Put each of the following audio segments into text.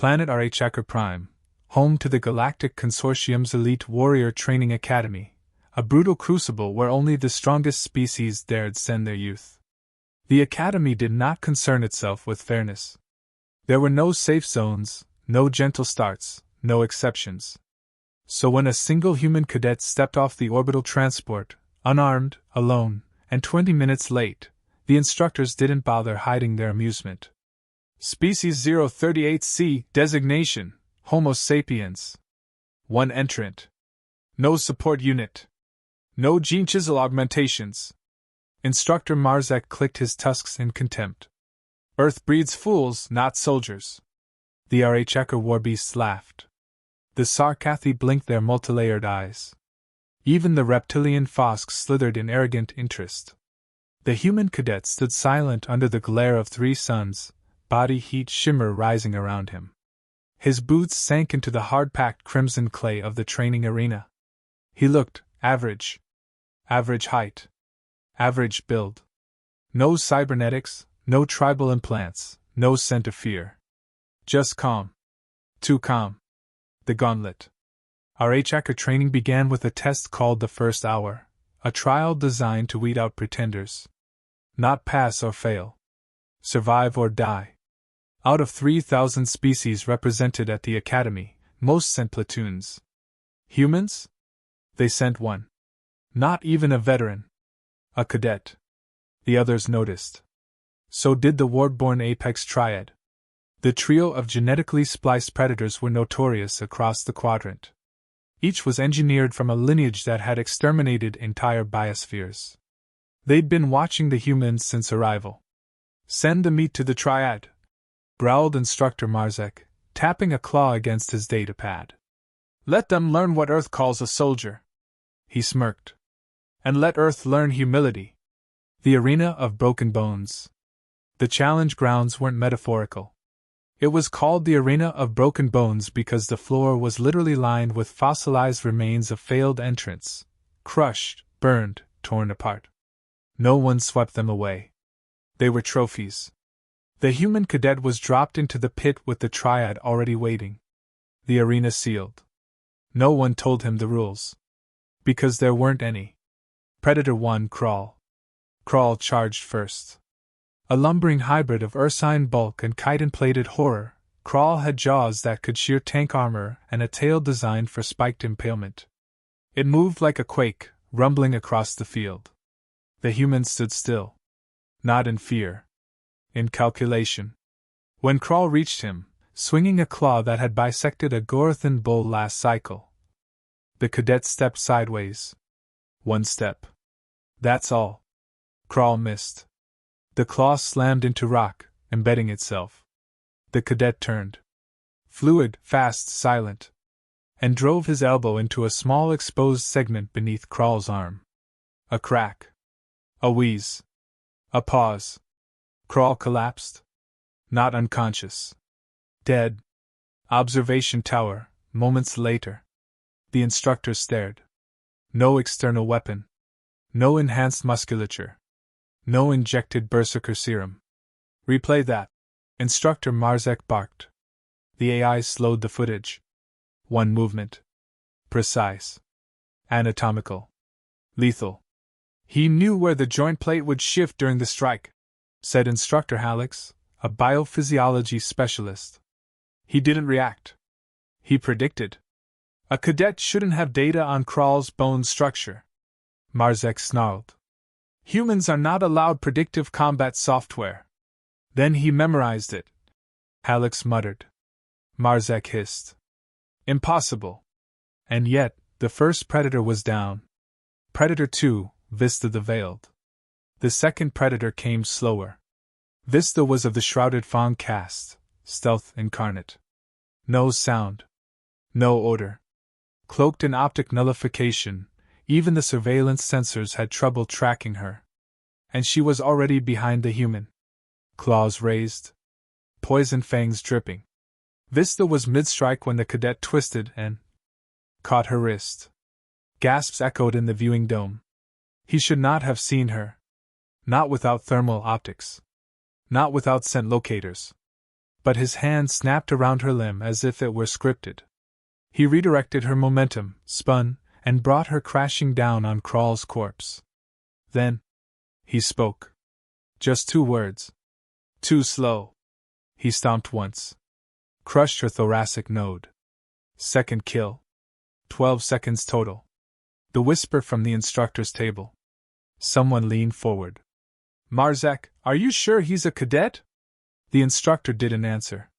Planet RH Prime, home to the Galactic Consortium's elite warrior training academy, a brutal crucible where only the strongest species dared send their youth. The academy did not concern itself with fairness. There were no safe zones, no gentle starts, no exceptions. So when a single human cadet stepped off the orbital transport, unarmed, alone, and 20 minutes late, the instructors didn't bother hiding their amusement. Species 038C, designation, Homo sapiens. 1 entrant. No support unit. No gene chisel augmentations. Instructor Marzek clicked his tusks in contempt. Earth breeds fools, not soldiers. The RH warbeasts laughed. The Sarkathi blinked their multilayered eyes. Even the reptilian Fosk slithered in arrogant interest. The human cadet stood silent under the glare of 3 suns, body heat shimmer rising around him. His boots sank into the hard-packed crimson clay of the training arena. He looked average. Average height. Average build. No cybernetics, no tribal implants, no scent of fear. Just calm. Too calm. The gauntlet. RH training began with a test called the First Hour, a trial designed to weed out pretenders. Not pass or fail. Survive or die. Out of 3,000 species represented at the academy, most sent platoons. Humans? They sent 1. Not even a veteran. A cadet. The others noticed. So did the ward-born apex triad. The trio of genetically spliced predators were notorious across the quadrant. Each was engineered from a lineage that had exterminated entire biospheres. They'd been watching the humans since arrival. Send the meat to the triad, growled Instructor Marzek, tapping a claw against his datapad. Let them learn what Earth calls a soldier. He smirked. And let Earth learn humility. The arena of broken bones. The challenge grounds weren't metaphorical. It was called the Arena of Broken Bones because the floor was literally lined with fossilized remains of failed entrants, crushed, burned, torn apart. No one swept them away. They were trophies. The human cadet was dropped into the pit with the triad already waiting. The arena sealed. No one told him the rules. Because there weren't any. Predator 1 Crawl. Crawl charged first. A lumbering hybrid of ursine bulk and chitin-plated horror, Crawl had jaws that could shear tank armor and a tail designed for spiked impalement. It moved like a quake, rumbling across the field. The human stood still. Not in fear. In calculation. When Crawl reached him, swinging a claw that had bisected a Gorathan bull last cycle, the cadet stepped sideways. 1 step. That's all. Crawl missed. The claw slammed into rock, embedding itself. The cadet turned. Fluid, fast, silent. And drove his elbow into a small exposed segment beneath Crawl's arm. A crack. A wheeze. A pause. Crawl collapsed. Not unconscious. Dead. Observation tower, moments later. The instructor stared. No external weapon. No enhanced musculature. No injected berserker serum. Replay that. Instructor Marzek barked. The AI slowed the footage. 1 movement. Precise. Anatomical. Lethal. He knew where the joint plate would shift during the strike, said Instructor Hallex, a biophysiology specialist. He didn't react. He predicted. A cadet shouldn't have data on Crawl's bone structure. Marzek snarled. Humans are not allowed predictive combat software. Then he memorized it. Hallex muttered. Marzek hissed. Impossible. And yet, the first predator was down. Predator 2, Vista the Veiled. The second predator came slower. Vista was of the shrouded fawn caste, stealth incarnate. No sound. No odor. Cloaked in optic nullification, even the surveillance sensors had trouble tracking her. And she was already behind the human. Claws raised. Poison fangs dripping. Vista was mid-strike when the cadet twisted and caught her wrist. Gasps echoed in the viewing dome. He should not have seen her. Not without thermal optics. Not without scent locators. but his hand snapped around her limb as if it were scripted. He redirected her momentum, spun, and brought her crashing down on Krall's corpse. Then, he spoke. Just 2 words. Too slow. He stomped once. Crushed her thoracic node. Second kill. 12 seconds total. The whisper from the instructor's table. Someone leaned forward. Marzek, are you sure he's a cadet? The instructor didn't answer.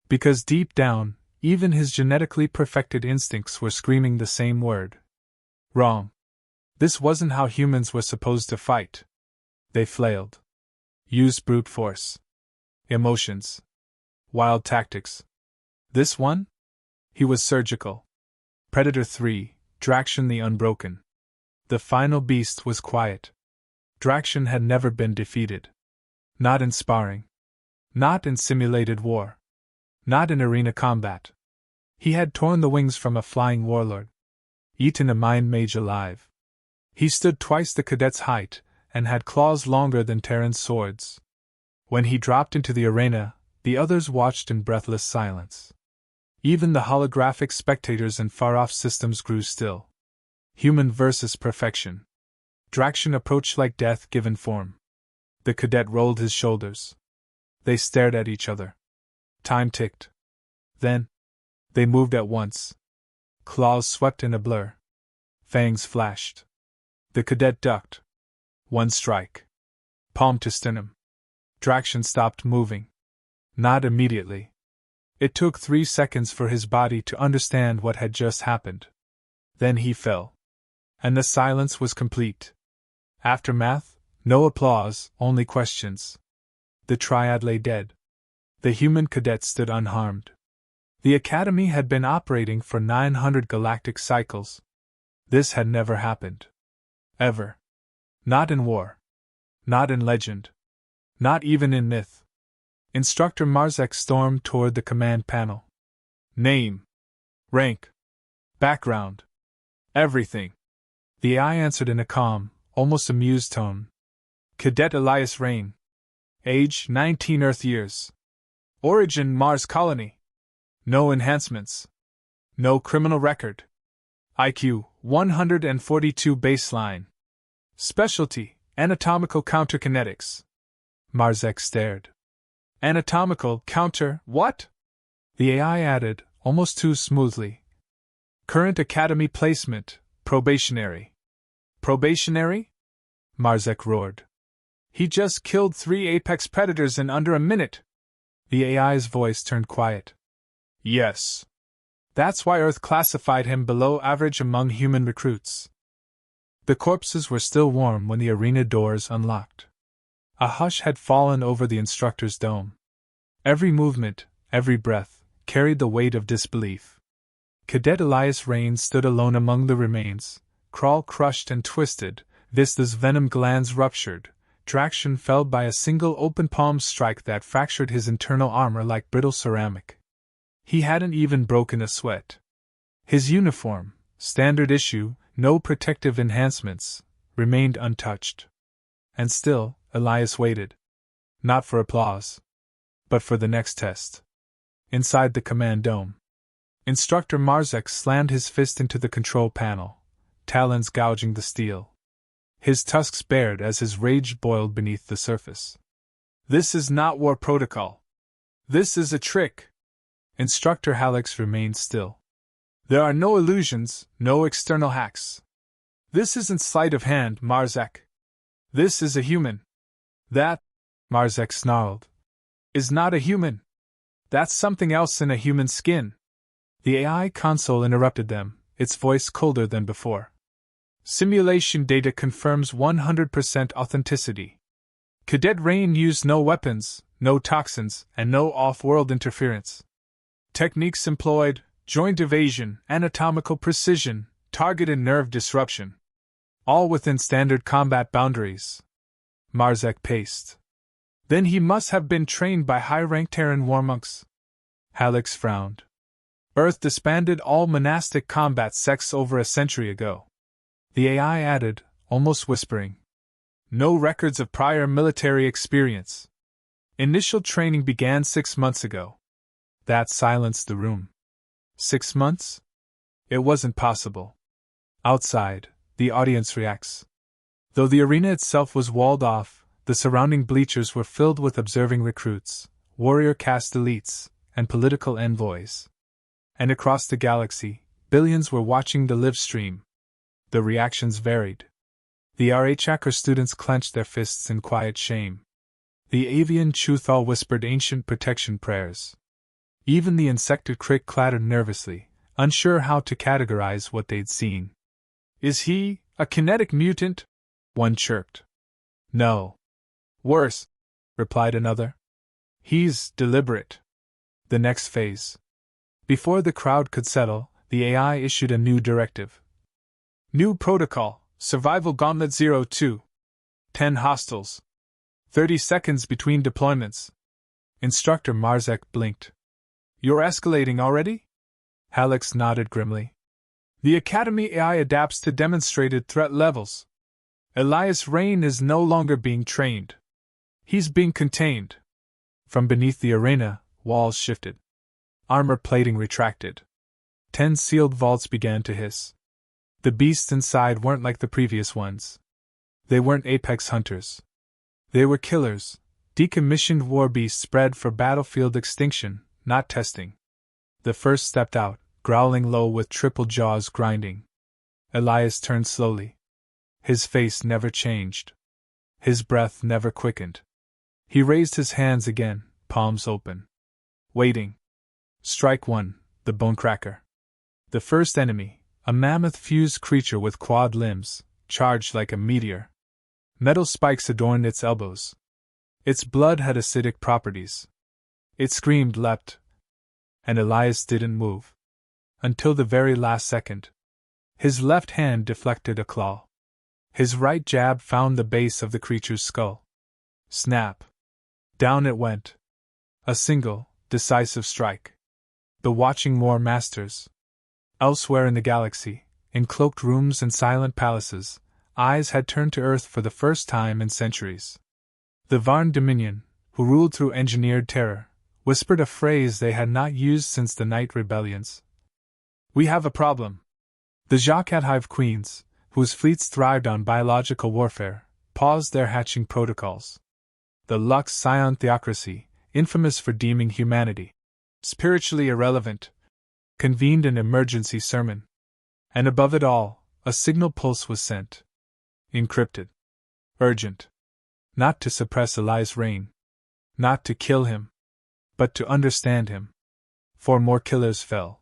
Because deep down, even his genetically perfected instincts were screaming the same word. Wrong. This wasn't how humans were supposed to fight. They flailed. Used brute force. Emotions. Wild tactics. This one? He was surgical. Predator 3, Draction the Unbroken. The final beast was quiet. Draction had never been defeated. Not in sparring. Not in simulated war. Not in arena combat. He had torn the wings from a flying warlord. Eaten a mind mage alive. He stood twice the cadet's height, and had claws longer than Terran's swords. When he dropped into the arena, the others watched in breathless silence. Even the holographic spectators in far-off systems grew still. Human versus perfection. Draction approached like death given form. The cadet rolled his shoulders. They stared at each other. Time ticked. Then, they moved at once. Claws swept in a blur. Fangs flashed. The cadet ducked. One strike. Palm to sternum. Draction stopped moving. Not immediately. It took 3 seconds for his body to understand what had just happened. Then he fell. And the silence was complete. Aftermath? No applause, only questions. The triad lay dead. The human cadet stood unharmed. The Academy had been operating for 900 galactic cycles. This had never happened. Ever. Not in war. Not in legend. Not even in myth. Instructor Marzek stormed toward the command panel. Name. Rank. Background. Everything. The AI answered in a calm, almost amused tone. Cadet Elias Rain. Age 19 Earth years. Origin Mars colony. No enhancements. No criminal record. IQ 142 baseline. Specialty anatomical counterkinetics. Marzek stared. Anatomical counter what? The AI added, almost too smoothly. Current Academy placement, probationary. Probationary? Marzek roared. He just killed 3 apex predators in under a minute. The AI's voice turned quiet. Yes. That's why Earth classified him below average among human recruits. The corpses were still warm when the arena doors unlocked. A hush had fallen over the instructor's dome. Every movement, every breath, carried the weight of disbelief. Cadet Elias Rain stood alone among the remains, Krall crushed and twisted, Vista's venom glands ruptured, Draction felled by a single open palm strike that fractured his internal armor like brittle ceramic. He hadn't even broken a sweat. His uniform, standard issue, no protective enhancements, remained untouched. And still, Elias waited. Not for applause. But for the next test. Inside the command dome. Instructor Marzek slammed his fist into the control panel, talons gouging the steel. His tusks bared as his rage boiled beneath the surface. This is not war protocol. This is a trick. Instructor Hallex remained still. There are no illusions, no external hacks. This isn't sleight of hand, Marzek. This is a human. That, Marzek snarled, is not a human. That's something else in a human skin. The AI console interrupted them, its voice colder than before. Simulation data confirms 100% authenticity. Cadet Rain used no weapons, no toxins, and no off-world interference. Techniques employed: joint evasion, anatomical precision, targeted nerve disruption. All within standard combat boundaries. Marzek paced. Then he must have been trained by high-ranked Terran war monks. Hallex frowned. Earth disbanded all monastic combat sects over a century ago. The AI added, almost whispering. No records of prior military experience. Initial training began 6 months ago. That silenced the room. 6 months? It wasn't possible. Outside, the audience reacts. Though the arena itself was walled off, the surrounding bleachers were filled with observing recruits, warrior caste elites, and political envoys. And across the galaxy, billions were watching the live stream. The reactions varied. The RH students clenched their fists in quiet shame. The avian Chuthal whispered ancient protection prayers. Even the insected crick clattered nervously, unsure how to categorize what they'd seen. Is he a kinetic mutant? One chirped. No. Worse, replied another. He's deliberate. The next phase. Before the crowd could settle, the AI issued a new directive. New protocol, Survival Gauntlet 02. 10 hostiles. 30 seconds between deployments. Instructor Marzek blinked. You're escalating already? Hallex nodded grimly. The Academy AI adapts to demonstrated threat levels. Elias Rain is no longer being trained. He's being contained. From beneath the arena, walls shifted. Armor plating retracted. 10 sealed vaults began to hiss. The beasts inside weren't like the previous ones. They weren't apex hunters. They were killers, decommissioned war beasts bred for battlefield extinction, not testing. The first stepped out, growling low with triple jaws grinding. Elias turned slowly. His face never changed. His breath never quickened. He raised his hands again, palms open. Waiting. Strike 1, the Bonecracker. The first enemy, a mammoth-fused creature with quad limbs, charged like a meteor. Metal spikes adorned its elbows. Its blood had acidic properties. It screamed, leapt. And Elias didn't move. Until the very last second. His left hand deflected a claw. His right jab found the base of the creature's skull. Snap. Down it went. A single, decisive strike. The watching war masters. Elsewhere in the galaxy, in cloaked rooms and silent palaces, eyes had turned to Earth for the first time in centuries. The Varn Dominion, who ruled through engineered terror, whispered a phrase they had not used since the Night Rebellions. We have a problem. The Jacquat Hive Queens, whose fleets thrived on biological warfare, paused their hatching protocols. The Lux Scion Theocracy, infamous for deeming humanity spiritually irrelevant, convened an emergency sermon. And above it all, a signal pulse was sent. Encrypted. Urgent. Not to suppress Elias Rain. Not to kill him. But to understand him. 4 more killers fell.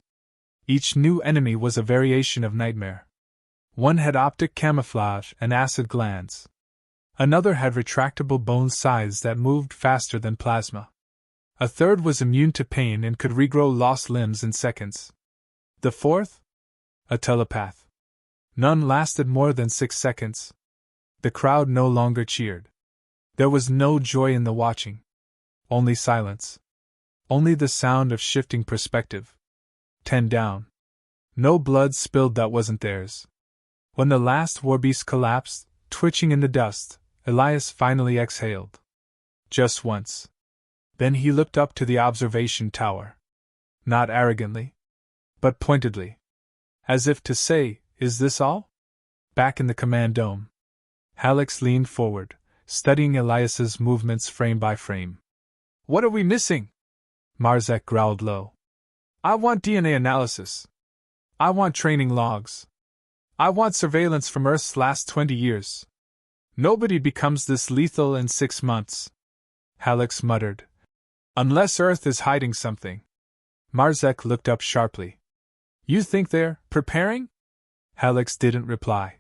Each new enemy was a variation of nightmare. One had optic camouflage and acid glands. Another had retractable bone scythes that moved faster than plasma. A third was immune to pain and could regrow lost limbs in seconds. The fourth? A telepath. None lasted more than 6 seconds. The crowd no longer cheered. There was no joy in the watching. Only silence. Only the sound of shifting perspective. 10 down. No blood spilled that wasn't theirs. When the last warbeast collapsed, twitching in the dust, Elias finally exhaled. Just once. Then he looked up to the observation tower. Not arrogantly, but pointedly. As if to say, is this all? Back in the command dome. Hallex leaned forward, studying Elias's movements frame by frame. What are we missing? Marzek growled low. I want DNA analysis. I want training logs. I want surveillance from Earth's last 20 years. Nobody becomes this lethal in 6 months. Hallex muttered. Unless Earth is hiding something. Marzek looked up sharply. You think they're preparing? Hallex didn't reply.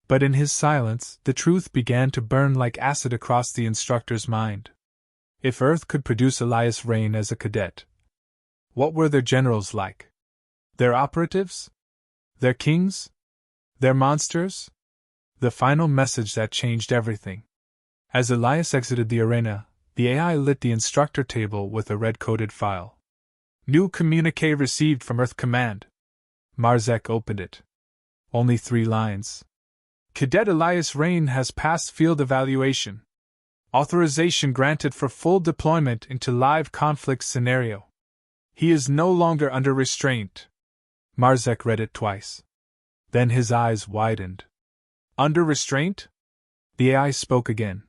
But in his silence, the truth began to burn like acid across the instructor's mind. If Earth could produce Elias Rain as a cadet, what were their generals like? Their operatives? Their kings? Their monsters? The final message that changed everything. As Elias exited the arena, the AI lit the instructor table with a red-coded file. New communique received from Earth Command. Marzek opened it. Only 3 lines. Cadet Elias Rain has passed field evaluation. Authorization granted for full deployment into live conflict scenario. He is no longer under restraint. Marzek read it twice. Then his eyes widened. Under restraint? The AI spoke again.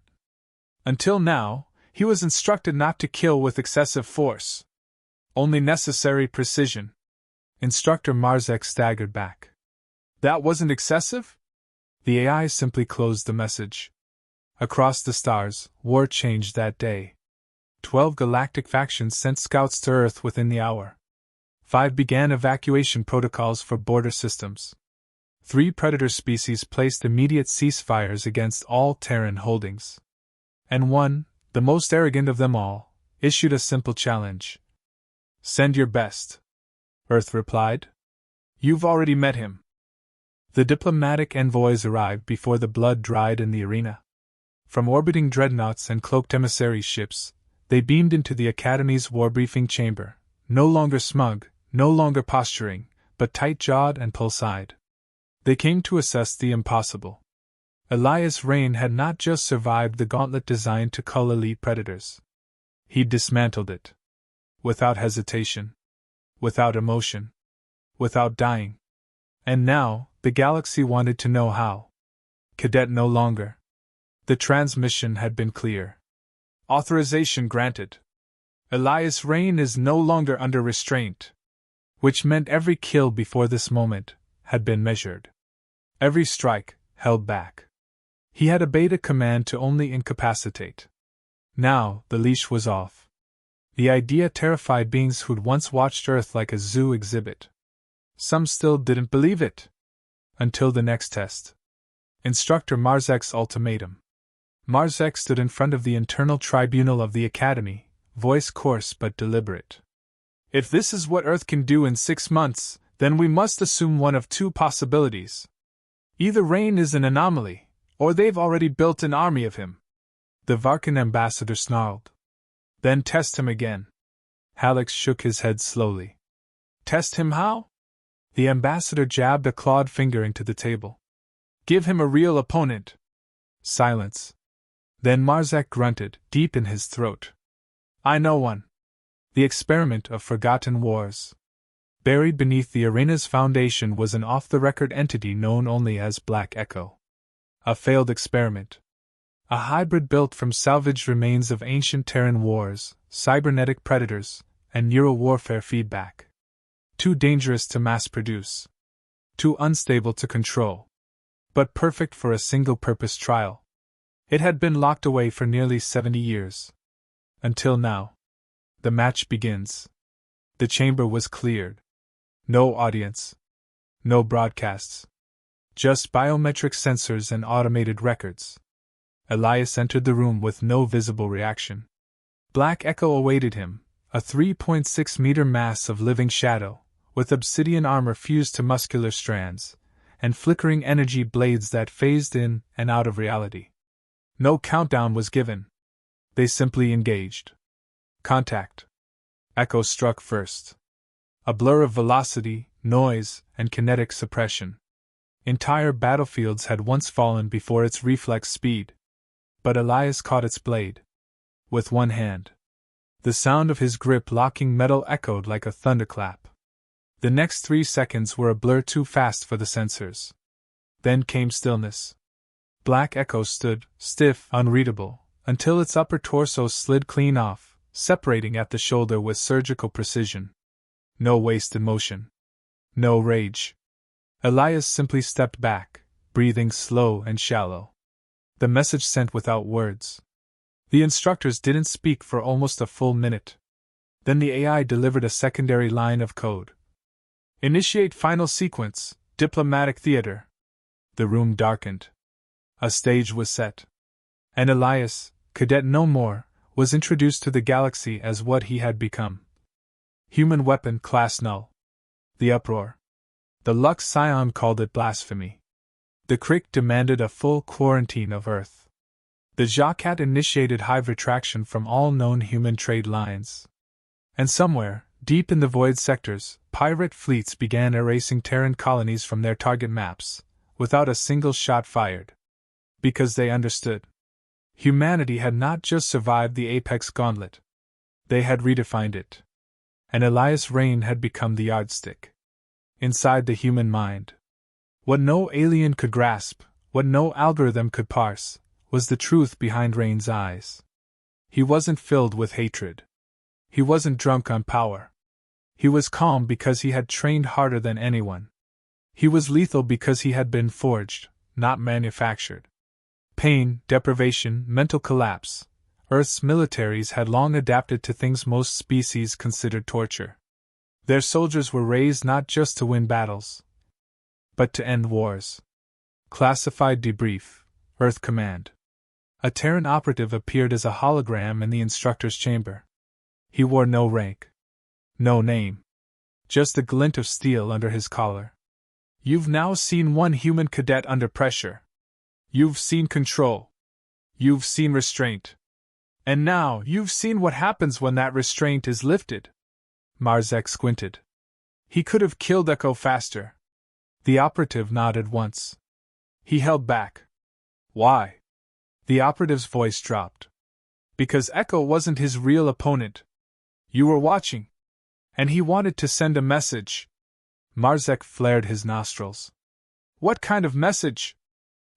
Until now, he was instructed not to kill with excessive force. Only necessary precision. Instructor Marzek staggered back. That wasn't excessive? The AI simply closed the message. Across the stars, war changed that day. 12 galactic factions sent scouts to Earth within the hour. 5 began evacuation protocols for border systems. 3 predator species placed immediate ceasefires against all Terran holdings. And 1, the most arrogant of them all, issued a simple challenge. Send your best. Earth replied. You've already met him. The diplomatic envoys arrived before the blood dried in the arena. From orbiting dreadnoughts and cloaked emissary ships, they beamed into the Academy's war briefing chamber, no longer smug, no longer posturing, but tight-jawed and pulse-eyed. They came to assess the impossible. Elias Rain had not just survived the gauntlet designed to cull elite predators. He'd dismantled it. Without hesitation. Without emotion. Without dying. And now, the galaxy wanted to know how. Cadet no longer. The transmission had been clear. Authorization granted. Elias Rain is no longer under restraint. Which meant every kill before this moment had been measured. Every strike held back. He had obeyed a command to only incapacitate. Now, the leash was off. The idea terrified beings who'd once watched Earth like a zoo exhibit. Some still didn't believe it. Until the next test. Instructor Marzek's ultimatum. Marzek stood in front of the internal tribunal of the Academy, voice coarse but deliberate. If this is what Earth can do in 6 months, then we must assume one of 2 possibilities. Either Rain is an anomaly, or they've already built an army of him. The Varkan ambassador snarled. Then test him again. Hallex shook his head slowly. Test him how? The ambassador jabbed a clawed finger into the table. Give him a real opponent. Silence. Then Marzek grunted, deep in his throat. I know one. The experiment of forgotten wars. Buried beneath the arena's foundation was an off-the-record entity known only as Black Echo. A failed experiment. A hybrid built from salvaged remains of ancient Terran wars, cybernetic predators, and neurowarfare feedback. Too dangerous to mass-produce. Too unstable to control. But perfect for a single-purpose trial. It had been locked away for nearly 70 years. Until now. The match begins. The chamber was cleared. No audience. No broadcasts. Just biometric sensors and automated records. Elias entered the room with no visible reaction. Black Echo awaited him, a 3.6-meter mass of living shadow, with obsidian armor fused to muscular strands, and flickering energy blades that phased in and out of reality. No countdown was given. They simply engaged. Contact. Echo struck first. A blur of velocity, noise, and kinetic suppression. Entire battlefields had once fallen before its reflex speed. But Elias caught its blade. With one hand. The sound of his grip locking metal echoed like a thunderclap. The next 3 seconds were a blur too fast for the sensors. Then came stillness. Black Echo stood, stiff, unreadable, until its upper torso slid clean off, separating at the shoulder with surgical precision. No wasted motion. No rage. Elias simply stepped back, breathing slow and shallow. The message sent without words. The instructors didn't speak for almost a full minute. Then the AI delivered a secondary line of code. Initiate final sequence, diplomatic theater. The room darkened. A stage was set. And Elias, Cadet no more, was introduced to the galaxy as what he had become. Human weapon class null. The uproar. The Lux Scion called it blasphemy. The Crick demanded a full quarantine of Earth. The Jaquat initiated hive retraction from all known human trade lines. And somewhere, deep in the void sectors, pirate fleets began erasing Terran colonies from their target maps, without a single shot fired. Because they understood. Humanity had not just survived the apex gauntlet. They had redefined it. And Elias Rain had become the yardstick. Inside the human mind. What no alien could grasp, what no algorithm could parse, was the truth behind Rain's eyes. He wasn't filled with hatred. He wasn't drunk on power. He was calm because he had trained harder than anyone. He was lethal because he had been forged, not manufactured. Pain, deprivation, mental collapse. Earth's militaries had long adapted to things most species considered torture. Their soldiers were raised not just to win battles, but to end wars. Classified debrief, Earth Command. A Terran operative appeared as a hologram in the instructor's chamber. He wore no rank. No name. Just a glint of steel under his collar. You've now seen one human cadet under pressure. You've seen control. You've seen restraint. And now you've seen what happens when that restraint is lifted. Marzek squinted. He could have killed Echo faster. The operative nodded once. He held back. Why? The operative's voice dropped. Because Echo wasn't his real opponent. You were watching. And he wanted to send a message. Marzek flared his nostrils. What kind of message?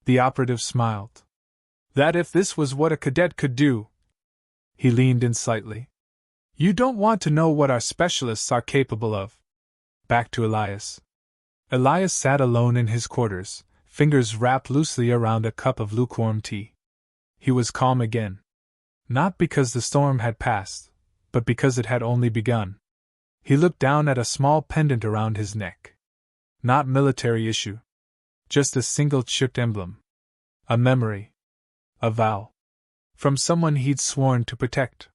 The operative smiled. That if this was what a cadet could do. He leaned in slightly. You don't want to know what our specialists are capable of. Back to Elias. Elias sat alone in his quarters, fingers wrapped loosely around a cup of lukewarm tea. He was calm again. Not because the storm had passed, but because it had only begun. He looked down at a small pendant around his neck. Not military issue. Just a single chipped emblem. A memory. A vow. From someone he'd sworn to protect.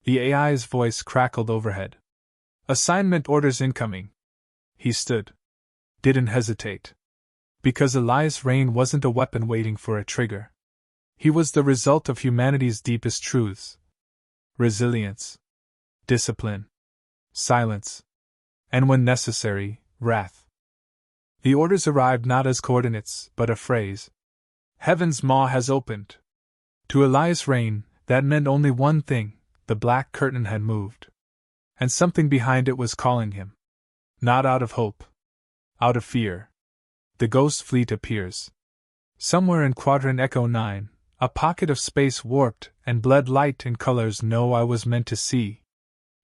The AI's voice crackled overhead. Assignment orders incoming. He stood. Didn't hesitate. Because Elias Rain wasn't a weapon waiting for a trigger. He was the result of humanity's deepest truths. Resilience. Discipline. Silence. And when necessary, wrath. The orders arrived not as coordinates, but a phrase. Heaven's maw has opened. To Elias Rain, that meant only one thing: the black curtain had moved. And something behind it was calling him. Not out of hope. Out of fear. The Ghost Fleet appears. Somewhere in Quadrant Echo 9, a pocket of space warped and bled light in colors no eye was meant to see.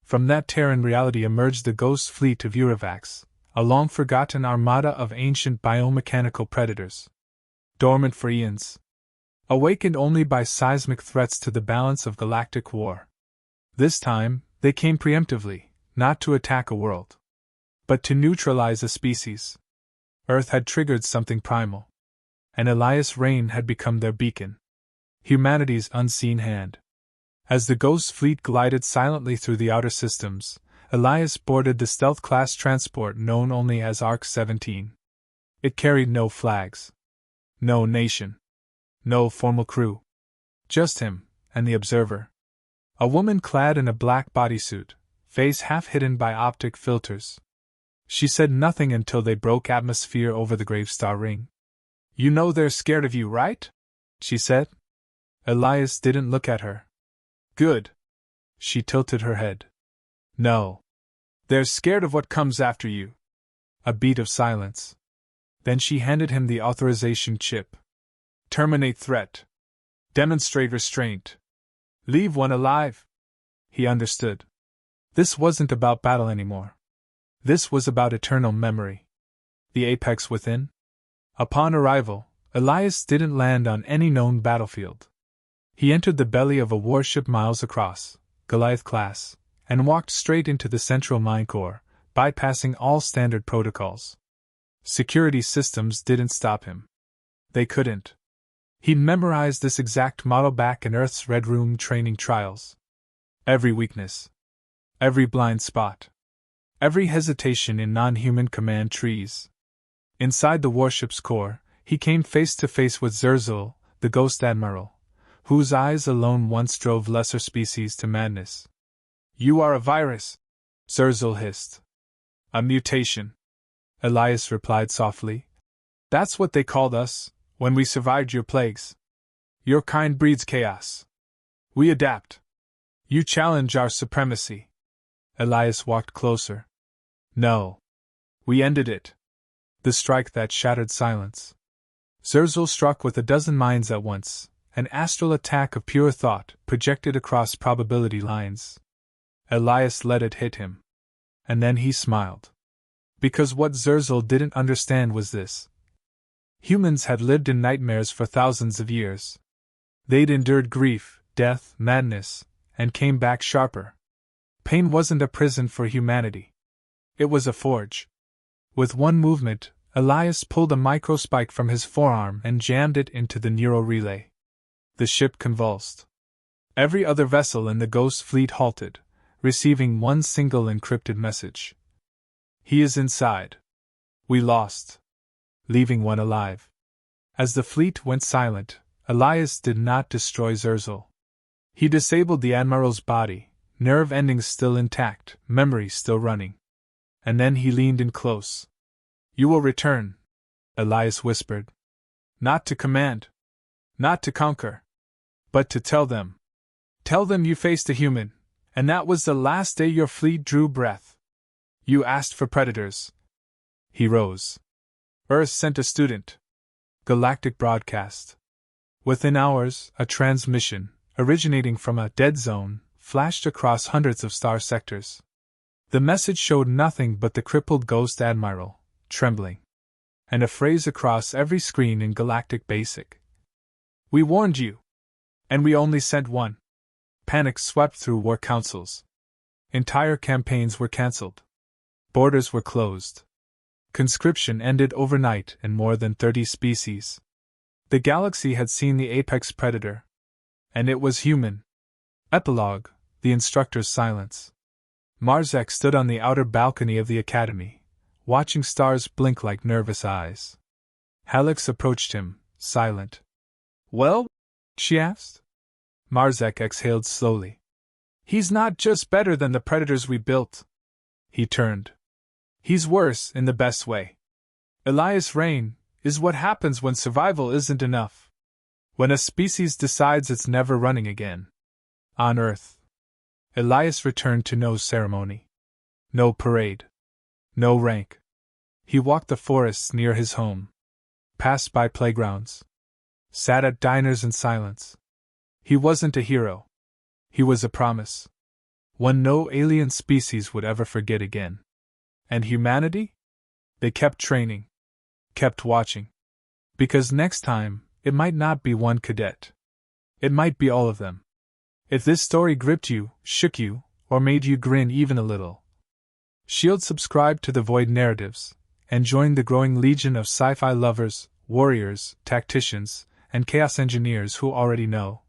From that Terran reality emerged the Ghost Fleet of Urivax, a long-forgotten armada of ancient biomechanical predators. Dormant for eons. Awakened only by seismic threats to the balance of galactic war. This time, they came preemptively, not to attack a world, but to neutralize a species. Earth had triggered something primal. And Elias Rain had become their beacon. Humanity's unseen hand. As the Ghost Fleet glided silently through the outer systems, Elias boarded the stealth-class transport known only as ARC-17. It carried no flags. No nation. No formal crew. Just him, and the observer. A woman clad in a black bodysuit, face half hidden by optic filters. She said nothing until they broke atmosphere over the Gravestar Ring. You know they're scared of you, right? She said. Elias didn't look at her. Good. She tilted her head. No. They're scared of what comes after you. A beat of silence. Then she handed him the authorization chip. Terminate threat. Demonstrate restraint. Leave one alive. He understood. This wasn't about battle anymore. This was about eternal memory. The apex within? Upon arrival, Elias didn't land on any known battlefield. He entered the belly of a warship miles across, Goliath class, and walked straight into the central mine core, bypassing all standard protocols. Security systems didn't stop him. They couldn't. He'd memorized this exact model back in Earth's Red Room training trials. Every weakness. Every blind spot. Every hesitation in non-human command trees. Inside the warship's core, he came face to face with Zerzul, the Ghost Admiral, whose eyes alone once drove lesser species to madness. You are a virus, Zerzul hissed. A mutation, Elias replied softly. That's what they called us, when we survived your plagues. Your kind breeds chaos. We adapt. You challenge our supremacy. Elias walked closer. No. We ended it. The strike that shattered silence. Zurzel struck with a dozen minds at once, an astral attack of pure thought projected across probability lines. Elias let it hit him. And then he smiled. Because what Zurzel didn't understand was this. Humans had lived in nightmares for thousands of years. They'd endured grief, death, madness, and came back sharper. Pain wasn't a prison for humanity. It was a forge. With one movement, Elias pulled a microspike from his forearm and jammed it into the neural relay. The ship convulsed. Every other vessel in the Ghost fleet halted, receiving one single encrypted message. He is inside. We lost. Leaving one alive. As the fleet went silent, Elias did not destroy Zurzel. He disabled the Admiral's body, nerve endings still intact, memory still running. And then he leaned in close. You will return, Elias whispered. Not to command. Not to conquer. But to tell them. Tell them you faced a human, and that was the last day your fleet drew breath. You asked for predators. He rose. Earth sent a student. Galactic broadcast. Within hours, a transmission, originating from a dead zone, flashed across hundreds of star sectors. The message showed nothing but the crippled Ghost Admiral, trembling. And a phrase across every screen in Galactic Basic. We warned you. And we only sent one. Panic swept through war councils. Entire campaigns were cancelled. Borders were closed. Conscription ended overnight in more than 30 species. The galaxy had seen the apex predator. And it was human. Epilogue, the instructor's silence. Marzek stood on the outer balcony of the academy, watching stars blink like nervous eyes. Hallex approached him, silent. Well? She asked. Marzek exhaled slowly. He's not just better than the predators we built. He turned. He's worse in the best way. Elias Rain is what happens when survival isn't enough. When a species decides it's never running again. On Earth. Elias returned to no ceremony. No parade. No rank. He walked the forests near his home. Passed by playgrounds. Sat at diners in silence. He wasn't a hero. He was a promise. One no alien species would ever forget again. And humanity? They kept training. Kept watching. Because next time, it might not be one cadet. It might be all of them. If this story gripped you, shook you, or made you grin even a little, subscribe to the Void Narratives, and join the growing legion of sci-fi lovers, warriors, tacticians, and chaos engineers who already know